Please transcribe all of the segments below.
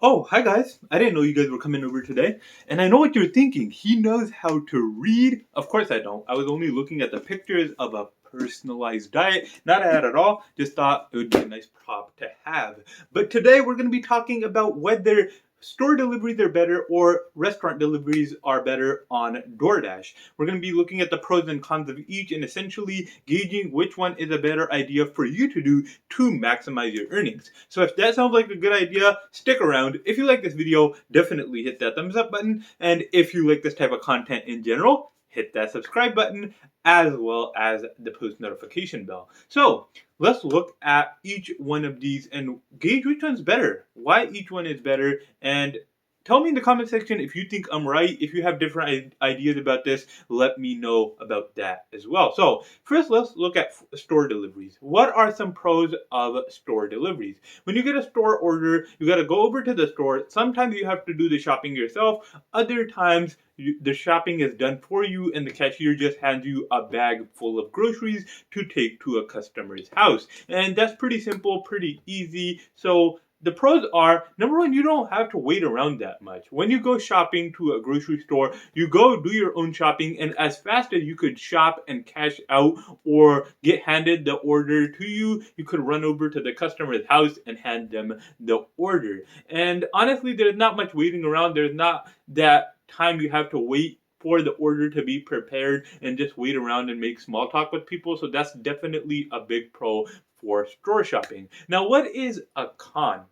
Oh, hi guys. I didn't know you guys were coming over today. And I know what you're thinking. He knows how to read. Of course I don't. I was only looking at the pictures of a personalized diet. Not ad at all. Just thought it would be a nice prop to have. But today we're going to be talking about whether store deliveries are better or restaurant deliveries are better on Doordash. We're going to be looking at the pros and cons of each and essentially gauging which one is a better idea for you to do to maximize your earnings. So if that sounds like a good idea, stick around. If you like this video, definitely hit that thumbs up button. And if you like this type of content in general, hit that subscribe button as well as the post notification bell. So let's look at each one of these and gauge which one's better, why each one is better, and tell me in the comment section if you think I'm right. If you have different ideas about this, let me know about that as well. So first, let's look at store deliveries. What are some pros of store deliveries? When you get a store order, you got to go over to the store. Sometimes you have to do the shopping yourself. Other times, the shopping is done for you and the cashier just hands you a bag full of groceries to take to a customer's house. And that's pretty simple, pretty easy. So the pros are, number one, you don't have to wait around that much. When you go shopping to a grocery store, you go do your own shopping, and as fast as you could shop and cash out or get handed the order to you, you could run over to the customer's house and hand them the order. And honestly, there's not much waiting around. There's not that time you have to wait for the order to be prepared and just wait around and make small talk with people. So that's definitely a big pro for store shopping. Now, what is a con?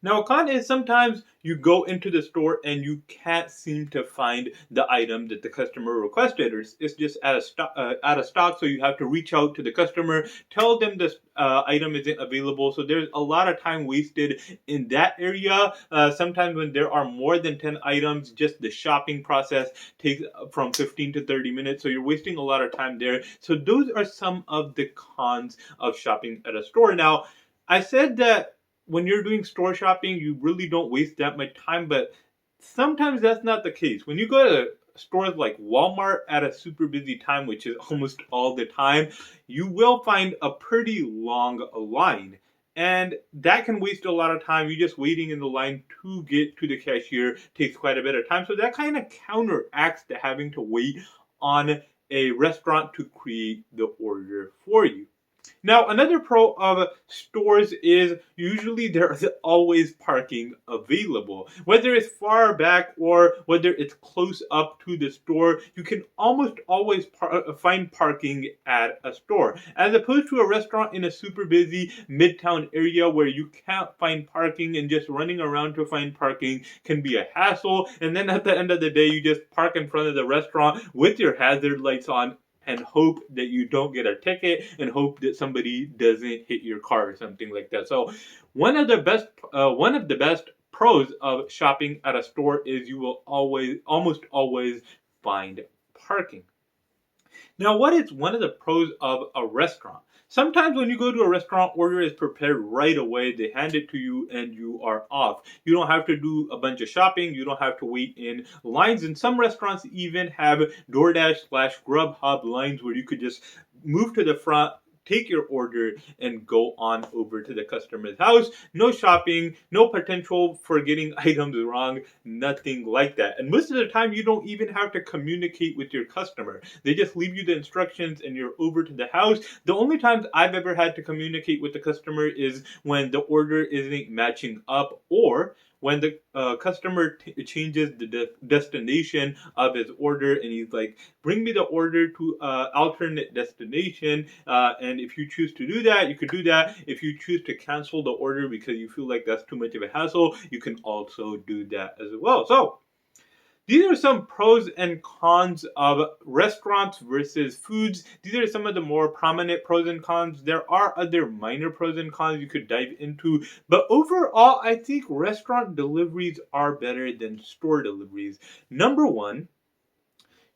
Now, a con is sometimes you go into the store and you can't seem to find the item that the customer requested, or it's just out of stock. So you have to reach out to the customer, tell them this item isn't available. So there's a lot of time wasted in that area. Sometimes when there are more than 10 items, just the shopping process takes from 15 to 30 minutes. So you're wasting a lot of time there. So those are some of the cons of shopping at a store. Now, I said that when you're doing store shopping, you really don't waste that much time, but sometimes that's not the case. When you go to stores like Walmart at a super busy time, which is almost all the time, you will find a pretty long line. And that can waste a lot of time. You just waiting in the line to get to the cashier takes quite a bit of time. So that kind of counteracts to having to wait on a restaurant to create the order for you. Now, another pro of stores is usually there's always parking available. Whether it's far back or whether it's close up to the store, you can almost always find parking at a store. As opposed to a restaurant in a super busy midtown area where you can't find parking and just running around to find parking can be a hassle. And then at the end of the day, you just park in front of the restaurant with your hazard lights on and hope that you don't get a ticket and hope that somebody doesn't hit your car or something like that. So one of the best pros of shopping at a store is you will almost always find parking. Now, what is one of the pros of a restaurant? Sometimes when you go to a restaurant, order is prepared right away. They hand it to you and you are off. You don't have to do a bunch of shopping. You don't have to wait in lines. And some restaurants even have Doordash/Grubhub lines where you could just move to the front, take your order, and go on over to the customer's house. No shopping, no potential for getting items wrong, nothing like that. And most of the time, you don't even have to communicate with your customer. They just leave you the instructions and you're over to the house. The only times I've ever had to communicate with the customer is when the order isn't matching up or when the customer changes the destination of his order and he's like, bring me the order to alternate destination, and if you choose to do that, you could do that. If you choose to cancel the order because you feel like that's too much of a hassle, you can also do that as well. So these are some pros and cons of restaurants versus foods. These are some of the more prominent pros and cons. There are other minor pros and cons you could dive into. But overall, I think restaurant deliveries are better than store deliveries. Number one,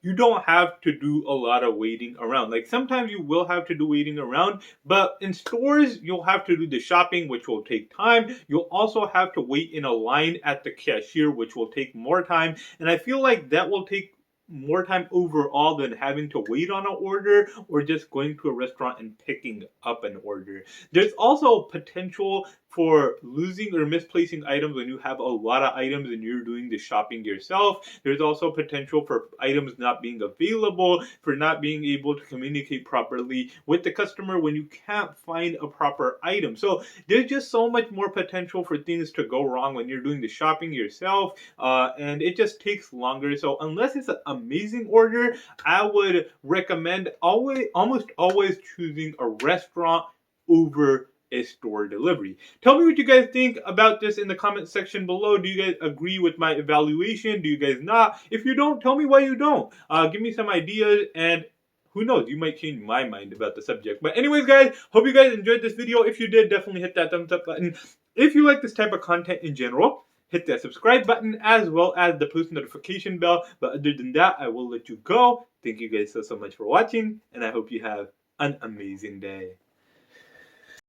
you don't have to do a lot of waiting around. Like sometimes you will have to do waiting around, but in stores, you'll have to do the shopping, which will take time. You'll also have to wait in a line at the cashier, which will take more time. And I feel like that will take more time overall than having to wait on an order or just going to a restaurant and picking up an order. There's also potential for losing or misplacing items when you have a lot of items and you're doing the shopping yourself. There's also potential for items not being available, for not being able to communicate properly with the customer when you can't find a proper item. So there's just so much more potential for things to go wrong when you're doing the shopping yourself, and it just takes longer. So unless it's an amazing order, I would recommend almost always choosing a restaurant over a store delivery. Tell me what you guys think about this in the comment section below. Do you guys agree with my evaluation? Do you guys not? If you don't, tell me why you don't. Give me some ideas, and who knows, you might change my mind about the subject. But anyways, guys, hope you guys enjoyed this video. If you did, definitely hit that thumbs up button. If you like this type of content in general, hit that subscribe button as well as the post notification bell. But other than that, I will let you go. Thank you guys so much for watching, and I hope you have an amazing day.